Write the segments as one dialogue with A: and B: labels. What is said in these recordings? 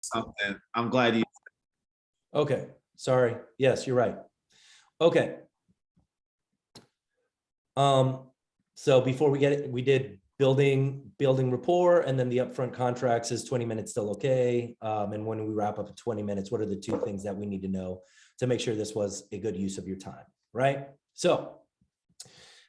A: something. I'm glad you.
B: Okay, sorry. Yes, you're right. Okay. So before we get it, we did building rapport, and then the upfront contracts. Is 20 minutes still okay? And when we wrap up at 20 minutes, what are the two things that we need to know to make sure this was a good use of your time, right? So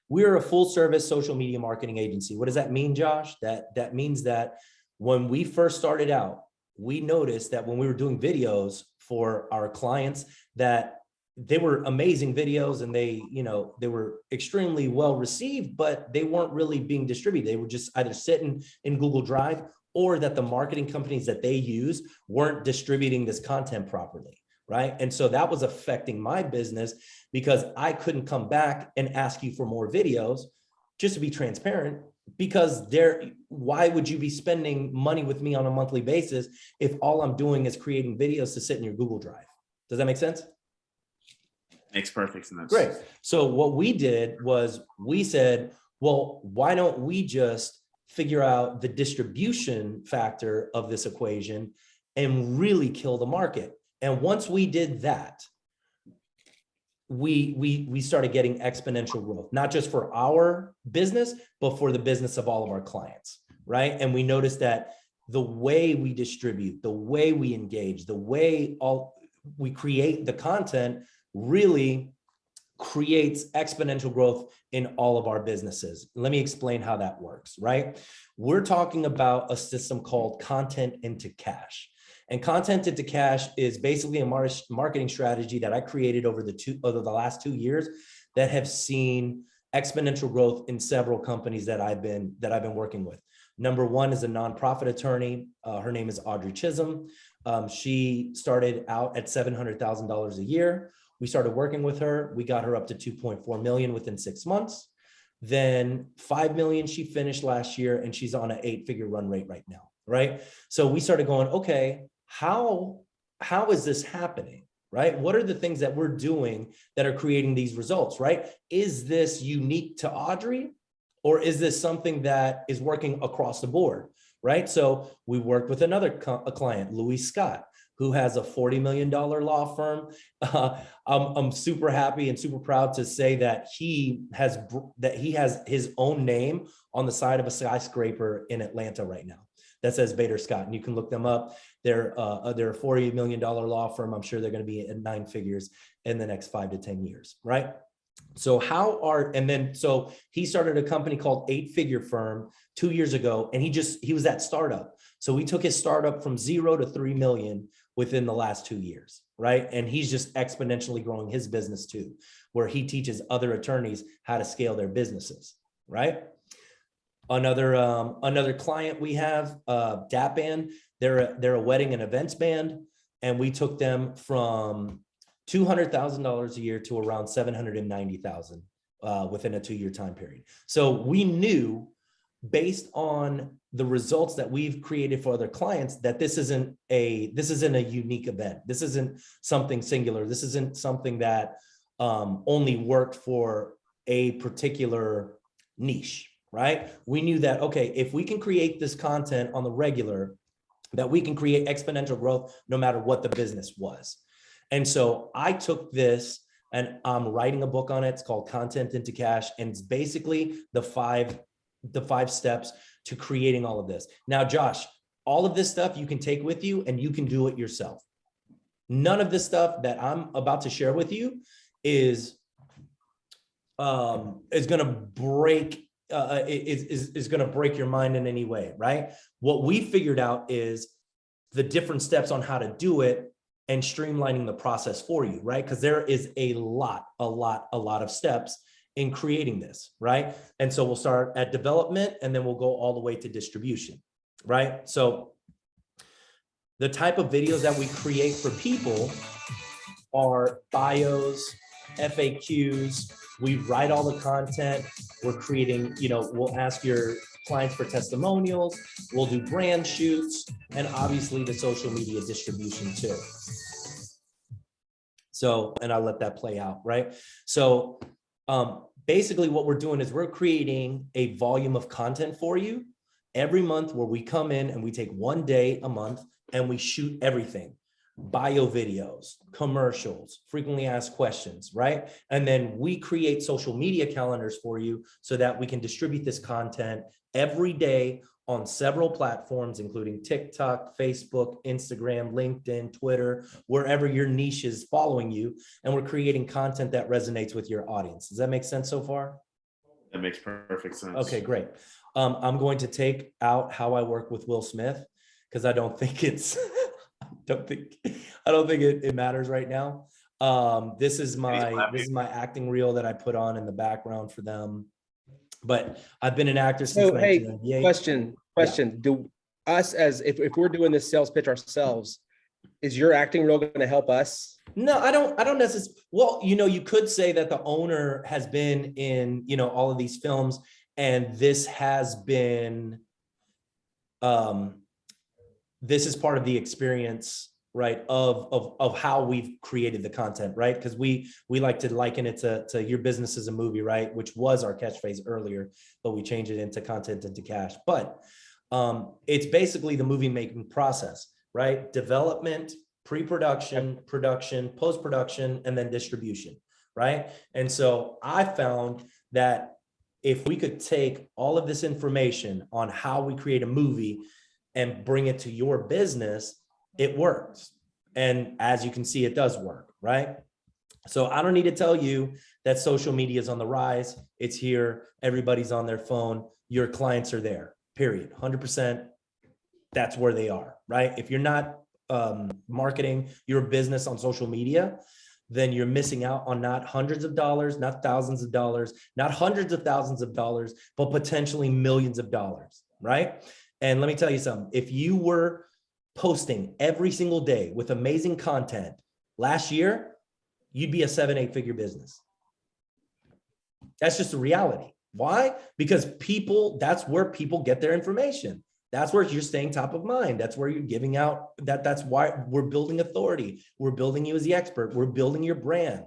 B: we're a full service social media marketing agency. What does that mean, Josh? That means that when we first started out, we noticed that when we were doing videos for our clients, that they were amazing videos and they were extremely well received, but they weren't really being distributed. They were just either sitting in Google Drive, or that the marketing companies that they use weren't distributing this content properly, right? And so that was affecting my business, because I couldn't come back and ask you for more videos, just to be transparent, because why would you be spending money with me on a monthly basis if all I'm doing is creating videos to sit in your Google Drive? Does that make sense?
A: Makes perfect sense.
B: Great. So what we did was we said, well, why don't we just figure out the distribution factor of this equation and really kill the market? And once we did that, we started getting exponential growth, not just for our business, but for the business of all of our clients, right? And we noticed that the way we distribute, the way we engage, the way we create the content really creates exponential growth in all of our businesses. Let me explain how that works, right? We're talking about a system called Content into Cash. And Content into Cash is basically a marketing strategy that I created over the last 2 years that have seen exponential growth in several companies that I've been working with. Number one is a nonprofit attorney. Her name is Audrey Chisholm. She started out at $700,000 a year. We started working with her. We got her up to 2.4 million within 6 months. Then 5 million she finished last year, and she's on an 8-figure run rate right now, right? So we started going, okay, how is this happening, right? What are the things that we're doing that are creating these results, right? Is this unique to Audrey, or is this something that is working across the board, right? So we worked with another client, Louis Scott, who has a $40 million law firm. I'm super happy and super proud to say that he has his own name on the side of a skyscraper in Atlanta right now that says Bader Scott, and you can look them up. They're a $40 million law firm. I'm sure they're going to be at 9 figures in the next 5 to 10 years, right? So so he started a company called 8-Figure Firm 2 years ago, and he was that startup. So we took his startup from 0 to 3 million within the last 2 years, right? And he's just exponentially growing his business too, where he teaches other attorneys how to scale their businesses, right? Another client we have, DAP Band, they're a wedding and events band, and we took them from $200,000 a year to around $790,000 within a 2-year time period. So we knew, based on the results that we've created for other clients, that this isn't a unique event. This isn't something singular. This isn't something that only worked for a particular niche, right? We knew that, okay, if we can create this content on the regular, that we can create exponential growth no matter what the business was. And so I took this, and I'm writing a book on it. It's called Content into Cash, and it's basically the five steps to creating all of this. Now, Josh, all of this stuff you can take with you and you can do it yourself. None of this stuff that I'm about to share with you is going to break your mind in any way, right? What we figured out is the different steps on how to do it and streamlining the process for you, right? Because there is a lot of steps in creating this, right? And so we'll start at development, and then we'll go all the way to distribution, right? So the type of videos that we create for people are bios, FAQs. We write all the content. We're creating, we'll ask your clients for testimonials. We'll do brand shoots, and obviously the social media distribution too. So, and I'll let that play out, right? So basically what we're doing is we're creating a volume of content for you every month, where we come in and we take 1 day a month and we shoot everything, bio videos, commercials, frequently asked questions, right? And then we create social media calendars for you so that we can distribute this content every day on several platforms, including TikTok, Facebook, Instagram, LinkedIn, Twitter, wherever your niche is following you. And we're creating content that resonates with your audience. Does that make sense so far?
A: That makes perfect sense.
B: Okay, great. I'm going to take out how I work with Will Smith because I don't think it's, I don't think it matters right now. This is my acting reel that I put on in the background for them. But I've been an actor since
C: So, hey,
B: 1998.
C: question. Do us if we're doing this sales pitch ourselves, is your acting role going to help us?
B: No, I don't necessarily. Well, you could say that the owner has been in, all of these films, and this has been, this is part of the experience, right? Of how we've created the content, right? Because we like to liken it to your business as a movie, right? Which was our catchphrase earlier, but we changed it into content into cash. But it's basically the movie making process, right? Development, pre-production, production, post-production, and then distribution, right? And so I found that if we could take all of this information on how we create a movie and bring it to your business, it works. And as you can see, it does work, right? So I don't need to tell you that social media is on the rise. It's here. Everybody's on their phone. Your clients are there, period. 100%. That's where they are, right? If you're not marketing your business on social media, then you're missing out on not hundreds of dollars, not thousands of dollars, not hundreds of thousands of dollars, but potentially millions of dollars, right? And let me tell you something. If you were posting every single day with amazing content last year, you'd be a 7-8 figure business. That's just a reality. Why? Because that's where people get their information. That's where you're staying top of mind. That's where you're giving out that's why we're building authority. We're building you as the expert. We're building your brand,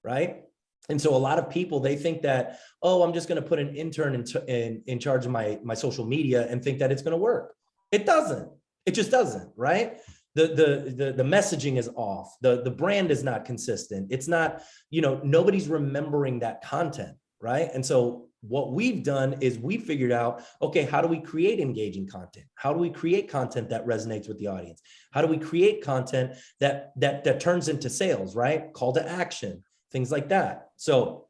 B: right? And so a lot of people, they think that, oh, I'm just going to put an intern in charge of my social media and think that it's going to work. It doesn't. It just doesn't, right? The messaging is off. The brand is not consistent. It's not, nobody's remembering that content, right? And so what we've done is we figured out, okay, how do we create engaging content? How do we create content that resonates with the audience? How do we create content that turns into sales, right? Call to action, things like that. So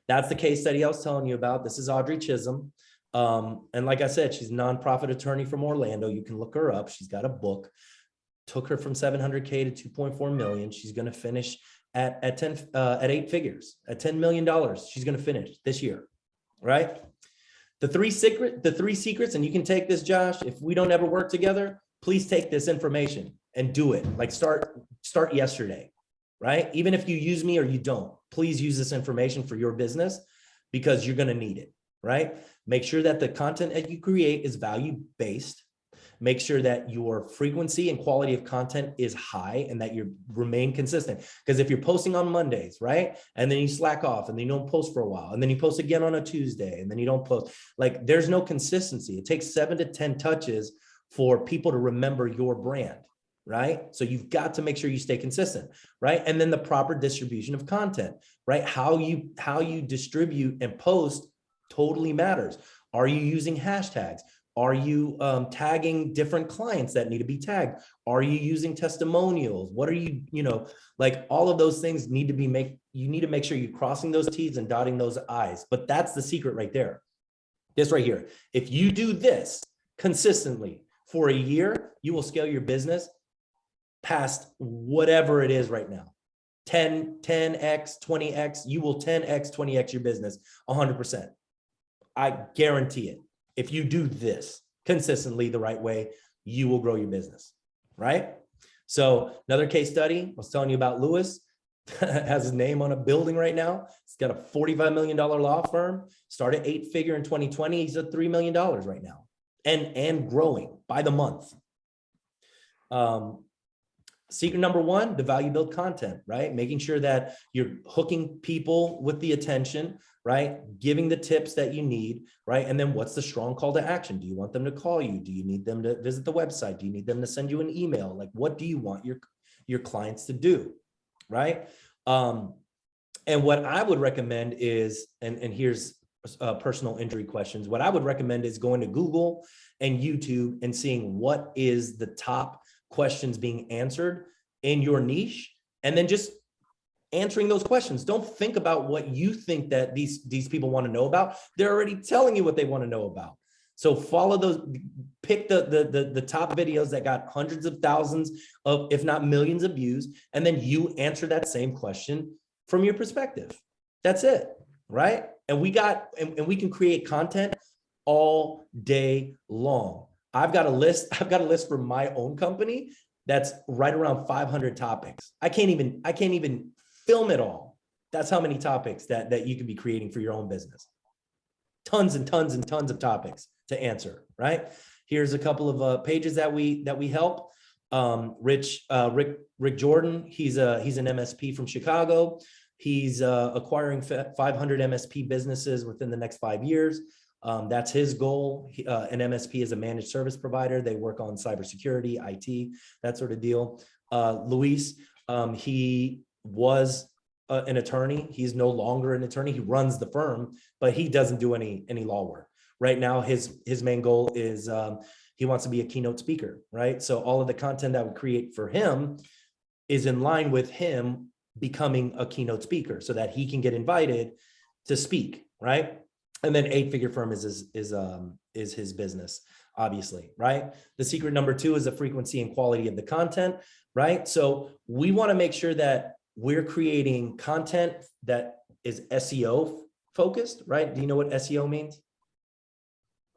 B: that's the case study I was telling you about. This is Audrey Chisholm. And like I said, she's a nonprofit attorney from Orlando. You can look her up. She's got a book. Took her from 700K to 2.4 million. She's going to finish at 8 figures, at $10 million. She's going to finish this year, right? The three secrets, and you can take this, Josh. If we don't ever work together, please take this information and do it. Like start yesterday, right? Even if you use me or you don't, please use this information for your business because you're going to need it, right? Make sure that the content that you create is value-based. Make sure that your frequency and quality of content is high and that you remain consistent. Because if you're posting on Mondays, right? And then you slack off and then you don't post for a while. And then you post again on a Tuesday and then you don't post. Like there's no consistency. It takes 7 to 10 touches for people to remember your brand, right? So you've got to make sure you stay consistent, right? And then the proper distribution of content, right? How you distribute and post totally matters. Are you using hashtags? Are you tagging different clients that need to be tagged? Are you using testimonials? What are you, like all of those things you need to make sure you're crossing those T's and dotting those I's. But that's the secret right there. This right here. If you do this consistently for a year, you will scale your business past whatever it is right now. 10x, 20x, you will 10x, 20x your business 100%. I guarantee it. If you do this consistently the right way, you will grow your business, right? So another case study, I was telling you about Lewis, has his name on a building right now. He's got a $45 million law firm, started 8 figure in 2020. He's at $3 million right now and growing by the month. secret number one, the value build content, right? Making sure that you're hooking people with the attention, right? Giving the tips that you need, right? And then what's the strong call to action? Do you want them to call you? Do you need them to visit the website? Do you need them to send you an email? Like, what do you want your clients to do, right? And what I would recommend is, and here's personal injury questions. What I would recommend is going to Google and YouTube and seeing what is the top questions being answered in your niche, and then just answering those questions. Don't think about what you think that these people want to know about. They're already telling you what they want to know about. So follow those, pick the top videos that got hundreds of thousands of, if not millions of views, and then you answer that same question from your perspective. That's it, right? And we can create content all day long. I've got a list for my own company that's right around 500 topics. I can't even film it all. That's how many topics that you could be creating for your own business. Tons and tons and tons of topics to answer, right? Here's a couple of pages that we help. Rick Jordan, he's an MSP from Chicago. He's acquiring 500 MSP businesses within the next 5 years. That's his goal. An MSP is a managed service provider. They work on cybersecurity, IT, that sort of deal. Luis, he was an attorney. He's no longer an attorney. He runs the firm, but he doesn't do any law work. Right now, his main goal is he wants to be a keynote speaker, right? So all of the content that we create for him is in line with him becoming a keynote speaker so that he can get invited to speak, right? And then 8-figure firm is his business, obviously, right? The secret number 2 is the frequency and quality of the content, right? So we want to make sure that we're creating content that is SEO focused, right? Do you know what SEO means?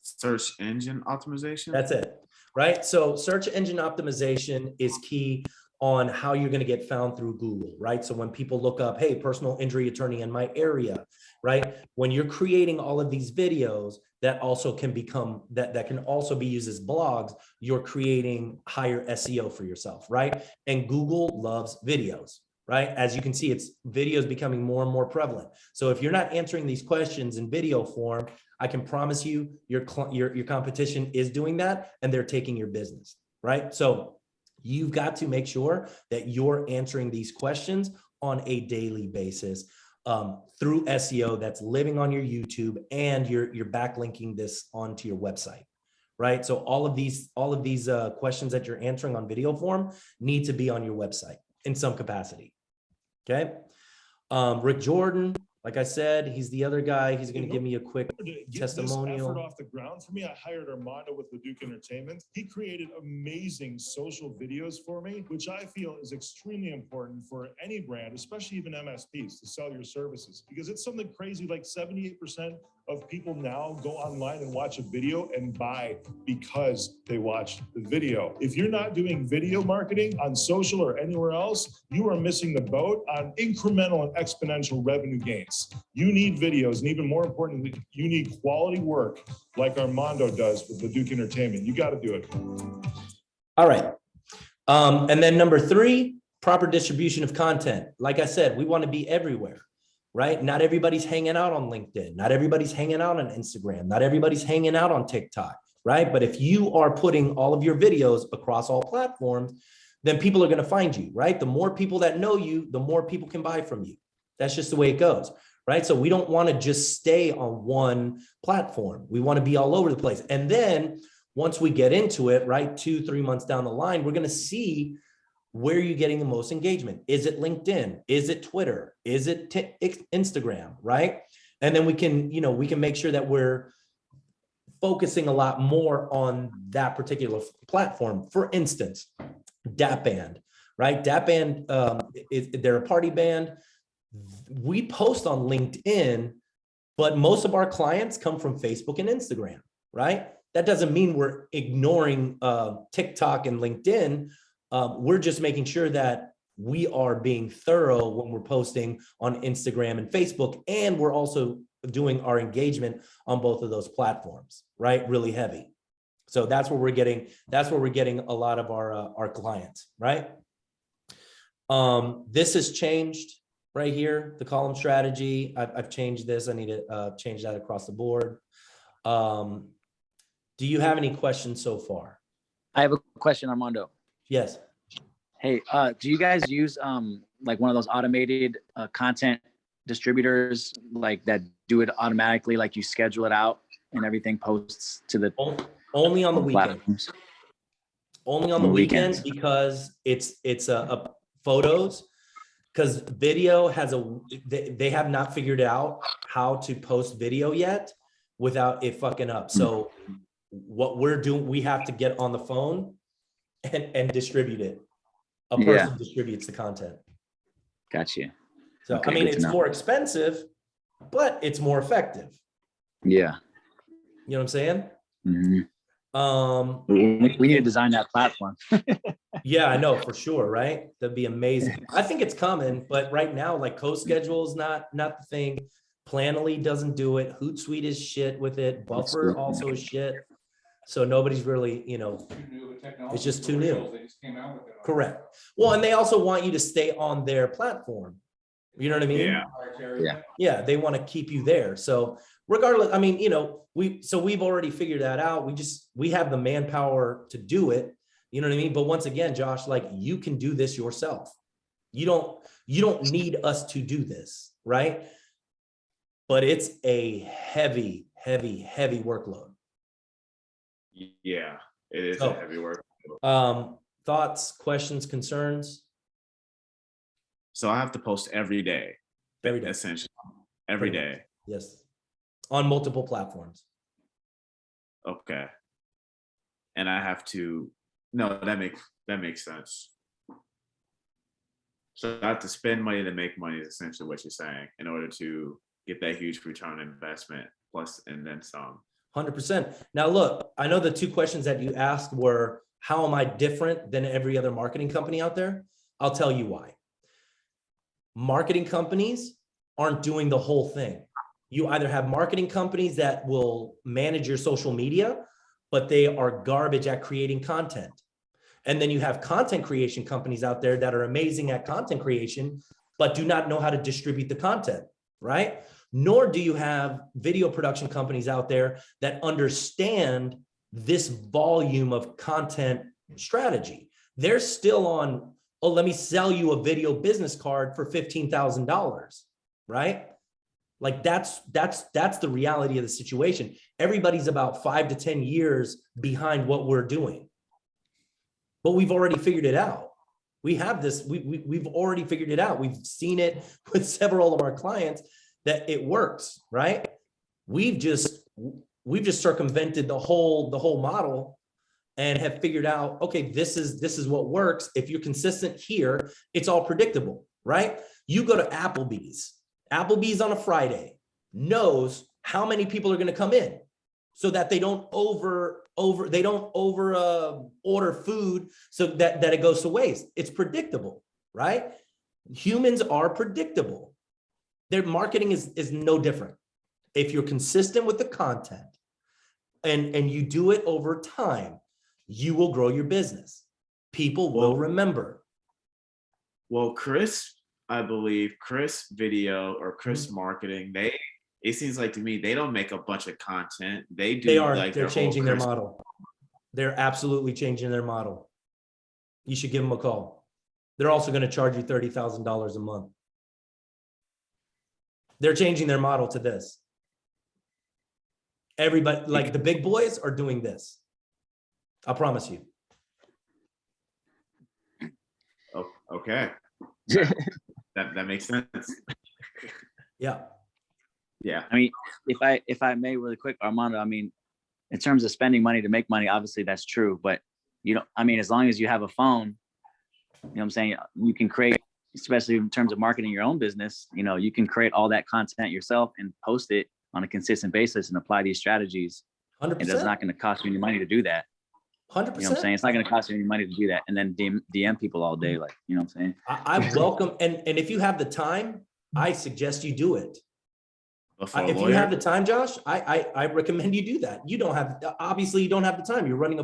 A: Search engine optimization.
B: That's it, right? So search engine optimization is key on how you're going to get found through Google, right? So when people look up, hey, personal injury attorney in my area, right? When you're creating all of these videos that also can become, that can also be used as blogs, you're creating higher SEO for yourself, right? And Google loves videos, right? As you can see, it's videos becoming more and more prevalent. So if you're not answering these questions in video form, I can promise you your competition is doing that and they're taking your business, right? So you've got to make sure that you're answering these questions on a daily basis through SEO that's living on your YouTube, and you're backlinking this onto your website, right? So all of these questions that you're answering on video form need to be on your website in some capacity. Okay. Rick Jordan, like I said, he's the other guy. He's going to give me a quick testimonial.
D: This effort off the ground for me, I hired Armando with Leduc Entertainment. He created amazing social videos for me, which I feel is extremely important for any brand, especially even MSPs, to sell your services, because it's something crazy. Like 78% of people now go online and watch a video and buy because they watched the video. If you're not doing video marketing on social or anywhere else, you are missing the boat on incremental and exponential revenue gains. You need videos, and even more importantly, you need quality work like Armando does with Leduc Entertainment. You got to do it.
B: All right. And then number 3, proper distribution of content. Like I said, we want to be everywhere, right? Not everybody's hanging out on LinkedIn. Not everybody's hanging out on Instagram. Not everybody's hanging out on TikTok, right? But if you are putting all of your videos across all platforms, then people are going to find you, right? The more people that know you, the more people can buy from you. That's just the way it goes, right? So we don't want to just stay on one platform. We want to be all over the place. And then once we get into it, right, 2-3 months down the line, we're going to see where you're getting the most engagement. Is it LinkedIn? Is it Twitter? Is it Instagram, right? And then we can make sure that we're focusing a lot more on that particular platform. For instance, DAP Band, right? DAP Band, they're a party band. We post on LinkedIn, but most of our clients come from Facebook and Instagram, right? That doesn't mean we're ignoring TikTok and LinkedIn. We're just making sure that we are being thorough when we're posting on Instagram and Facebook, and we're also doing our engagement on both of those platforms, right? Really heavy. So that's where we're getting a lot of our clients, right? This has changed right here, the column strategy. I've changed this. I need to change that across the board. Do you have any questions so far?
E: I have a question, Armando.
B: Yes.
E: Hey, do you guys use like one of those automated content distributors like that do it automatically, like you schedule it out and everything posts to the
B: Only on the weekend.
E: platforms?
B: Only on the weekends because it's a photos. Because video has they have not figured out how to post video yet without it fucking up. So what we're doing, we have to get on the phone and distribute it. A person distributes the content.
E: Gotcha.
B: So
E: Okay,
B: I mean,
E: good to
B: it's
E: know.
B: more expensive, but it's more effective.
E: Yeah.
B: You know what I'm saying?
E: Mhm.
B: Um,
E: We need to design that platform.
B: yeah, I know for sure, right? That'd be amazing. I think it's coming, but right now, like CoSchedule is not the thing. Planoly doesn't do it. Hootsuite is shit with it. Buffer also is shit. So nobody's really, you know, it's just too new. Correct. Well, and they also want you to stay on their platform. You know what I mean?
A: Yeah.
B: Yeah, they want to keep you there. So regardless, I mean, you know, we've already figured that out. We have the manpower to do it. You know what I mean? But once again, Josh, like you can do this yourself. You don't need us to do this, right? But it's a heavy workload.
A: Yeah, it is
B: So,
A: a heavy work.
B: Thoughts, questions, concerns?
A: So I have to post every day,
B: Every day.
A: essentially, every
B: Pretty
A: day.
B: Yes. On multiple platforms.
A: Okay. And I have to, no, that makes sense. So I have to spend money to make money is essentially what you're saying in order to get that huge return on investment plus and then some.
B: 100%. Now, look, I know the two questions that you asked were, how am I different than every other marketing company out there? I'll tell you why. Marketing companies aren't doing the whole thing. You either have marketing companies that will manage your social media, but they are garbage at creating content. And then you have content creation companies out there that are amazing at content creation, but do not know how to distribute the content, right? Nor do you have video production companies out there that understand this volume of content strategy. They're still on, oh, let me sell you a video business card for $15,000, right? Like that's the reality of the situation. Everybody's about 5 to 10 years behind what we're doing. But we've already figured it out. We have this, we've already figured it out. We've seen it with several of our clients that it works, right? We've just circumvented the whole model and have figured out, okay, this is what works. If you're consistent here, it's all predictable, right? You go to Applebee's on a Friday knows how many people are going to come in so that they don't over order food so that it goes to waste. It's predictable, right? Humans are predictable. Their marketing is no different. If you're consistent with the content and you do it over time, you will grow your business. People will remember.
A: Well, I believe Chris Video or Chris Marketing, it seems like to me, they don't make a bunch of content. They do.
B: They're changing their model. They're absolutely changing their model. You should give them a call. They're also going to charge you $30,000 a month. They're changing their model to this. Everybody, like the big boys are doing this. I promise you.
A: Oh, okay. That makes sense.
B: Yeah.
A: Yeah.
E: I mean, if I may really quick, Armando, I mean, in terms of spending money to make money, obviously that's true. But I mean, as long as you have a phone, you know what I'm saying, you can create, especially in terms of marketing your own business, you can create all that content yourself and post it on a consistent basis and apply these strategies.
B: 100%.
E: And it's not going to cost you any money to do that.
B: 100%.
E: You know what I'm saying? It's not going to cost you any money to do that. And then DM people all day, like, you know what I'm saying?
B: I welcome, and if you have the time, I suggest you do it. If you have the time, Josh, I recommend you do that. You don't have the time. You're running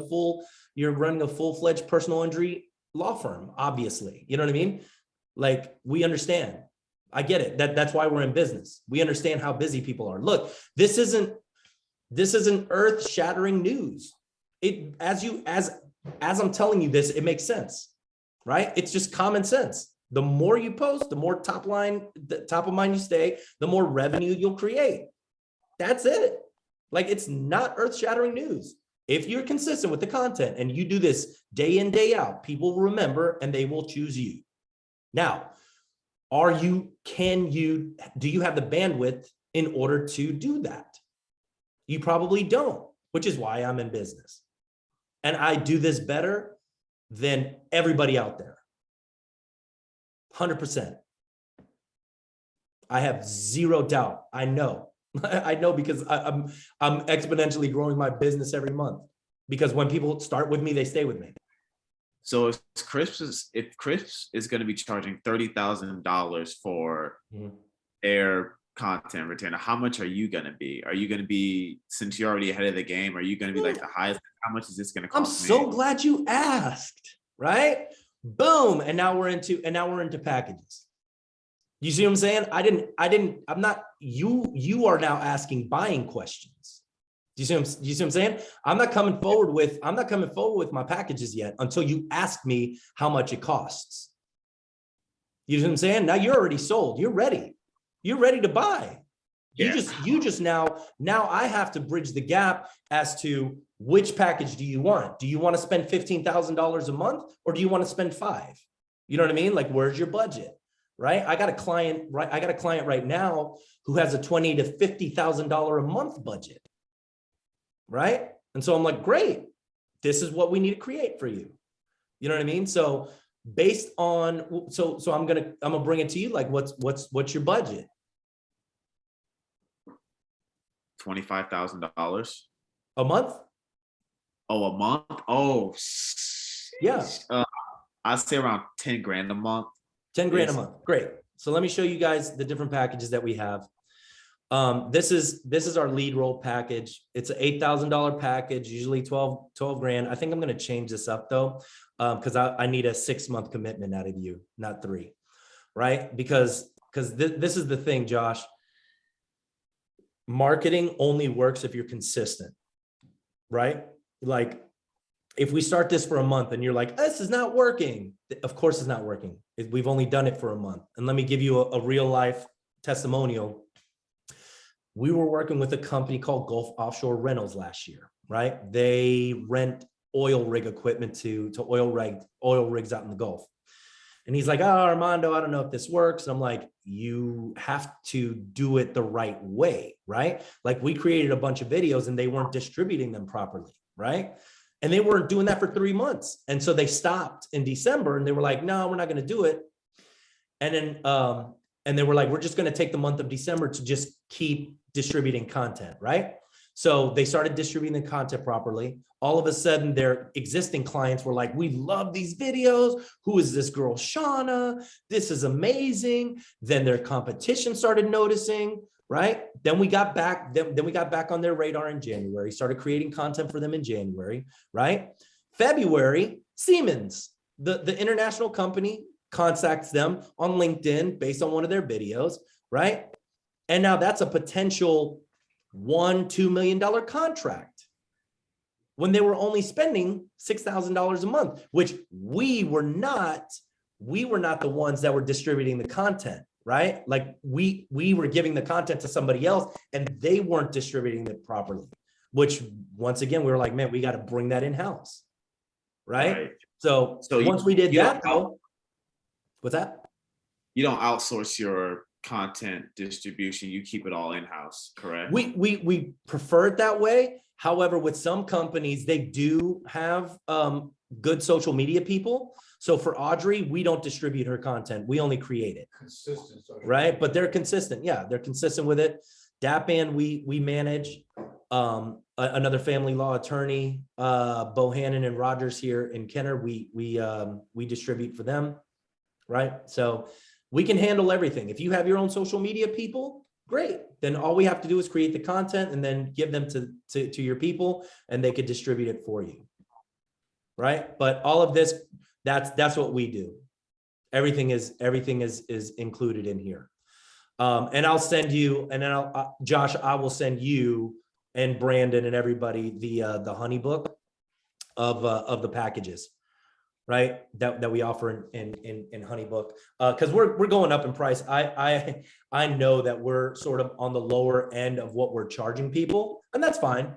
B: a full-fledged personal injury law firm, obviously. You know what I mean? Like, we understand. I get it. That's why we're in business. We understand how busy people are. Look, this isn't earth-shattering news. As I'm telling you this, it makes sense, right? It's just common sense. The more you post, the more top of mind you stay, the more revenue you'll create. That's it. Like, it's not earth-shattering news. If you're consistent with the content and you do this day in, day out, people will remember and they will choose you. Now, do you have the bandwidth in order to do that? You probably don't, which is why I'm in business. And I do this better than everybody out there. 100%. I have zero doubt. I know. I know because I'm exponentially growing my business every month. Because when people start with me, they stay with me.
A: So if Crisp is going to be charging $30,000 for their content retainer, how much are you going to be? Are you going to be, since you're already ahead of the game, are you going to be like the highest? How much is this going to cost me?
B: I'm so glad you asked, right? Boom. And now we're into packages. You see what I'm saying? You are now asking buying questions. Do you see what I'm saying? I'm not coming forward with my packages yet until you ask me how much it costs. You see what I'm saying? Now you're already sold. You're ready. You're ready to buy. You just now I have to bridge the gap as to which package do you want? Do you want to spend $15,000 a month or do you want to spend $5 thousand? You know what I mean? Like, where's your budget? Right? I got a client right now who has a $20,000 to $50,000 a month budget. Right? And so I'm like, great, this is what we need to create for you. You know what I mean? So based on, so I'm gonna bring it to you. Like, what's your budget?
A: $25,000
B: a month.
A: Oh, a month. Oh,
B: yeah.
A: I'd say around 10 grand a month.
B: 10 grand a month. Great. So let me show you guys the different packages that we have. This is our lead role package. It's an $8,000 package, usually 12 grand. I think I'm going to change this up though, because I need a 6-month commitment out of you, not 3, right? Because this is the thing, Josh. Marketing only works if you're consistent, right? Like, if we start this for a month and you're like, this is not working, of course it's not working. We've only done it for a month. And let me give you a real life testimonial. We were working with a company called Gulf Offshore Rentals last year, right? They rent oil rig equipment to oil rigs out in the Gulf. And he's like, oh, Armando, I don't know if this works. And I'm like, you have to do it the right way, right? Like, we created a bunch of videos and they weren't distributing them properly, right? And they weren't doing that for 3 months. And so they stopped in December and they were like, no, we're not going to do it. And then, and they were like, we're just going to take the month of December to just keep distributing content, right? So they started distributing the content properly. All of a sudden, their existing clients were like, we love these videos. Who is this girl, Shauna? This is amazing. Then their competition started noticing, right? Then we got back, then we got back on their radar in January, started creating content for them in January, right? February, Siemens, the international company, contacts them on LinkedIn based on one of their videos, right? And now that's a potential $1-2 million contract when they were only spending $6,000 a month, which we were not the ones that were distributing the content, right? Like, we were giving the content to somebody else and they weren't distributing it properly, which once again, we were like, man, we got to bring that in-house, right? So once we did that, though, what's that?
A: You don't outsource your content distribution, you keep it all in-house, correct?
B: We prefer it that way. However, with some companies, they do have good social media people. So for Audrey, we don't distribute her content. We only create it.
F: Consistent.
B: Right? But they're consistent. Yeah, they're consistent with it. DAPN, we manage. Another family law attorney, Bohannon and Rogers here in Kenner, we distribute for them, right? So we can handle everything. If you have your own social media people, great. Then all we have to do is create the content and then give them to your people and they could distribute it for you, right? But all of this, that's what we do. Everything is included in here. And I'll send you, and then Josh, I will send you and Brandon and everybody the honey book of the packages, right? That we offer in HoneyBook, because we're going up in price. I know that we're sort of on the lower end of what we're charging people, and that's fine.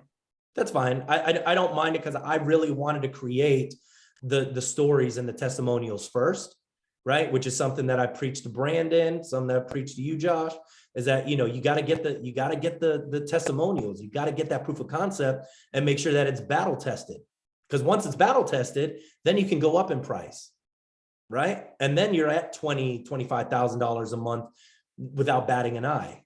B: That's fine. I don't mind it, because I really wanted to create the stories and the testimonials first, right? Which is something that I preach to Brandon, something that I preach to you, Josh, is that, you got to get the testimonials. You got to get that proof of concept and make sure that it's battle tested. Because once it's battle tested, then you can go up in price, right? And then you're at $25,000 a month without batting an eye,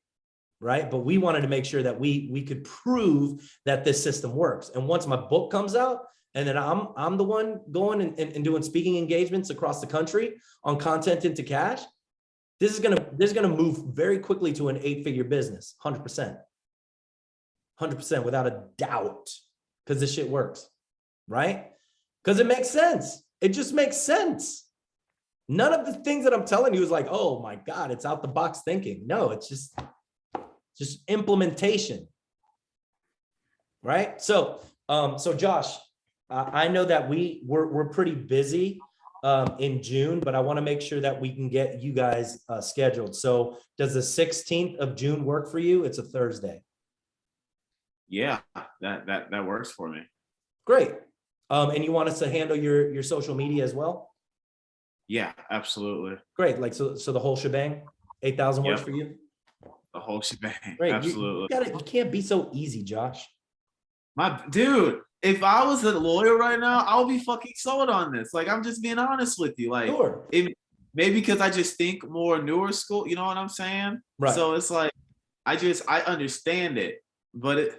B: right? But we wanted to make sure that we could prove that this system works. And once my book comes out, and then I'm the one going and doing speaking engagements across the country on content into cash, this is gonna move very quickly to an 8-figure business, 100%, without a doubt, because this shit works. Right? Because it makes sense. It just makes sense. None of the things that I'm telling you is like, oh my God, it's out the box thinking. No, it's just implementation. Right? So Josh, I know that we're pretty busy in June, but I want to make sure that we can get you guys scheduled. So does the 16th of June work for you? It's a Thursday.
A: Yeah, that works for me.
B: Great. And you want us to handle your social media as well?
A: Yeah, absolutely.
B: Great. Like, so the whole shebang, 8,000 works for you?
A: The whole shebang.
B: Great.
A: Absolutely.
B: You can't be so easy, Josh.
A: My dude, if I was a lawyer right now, I would be fucking sold on this. Like, I'm just being honest with you. Like,
B: Sure.
A: Maybe because I just think more newer school, you know what I'm saying?
B: Right.
A: So it's like, I understand it, but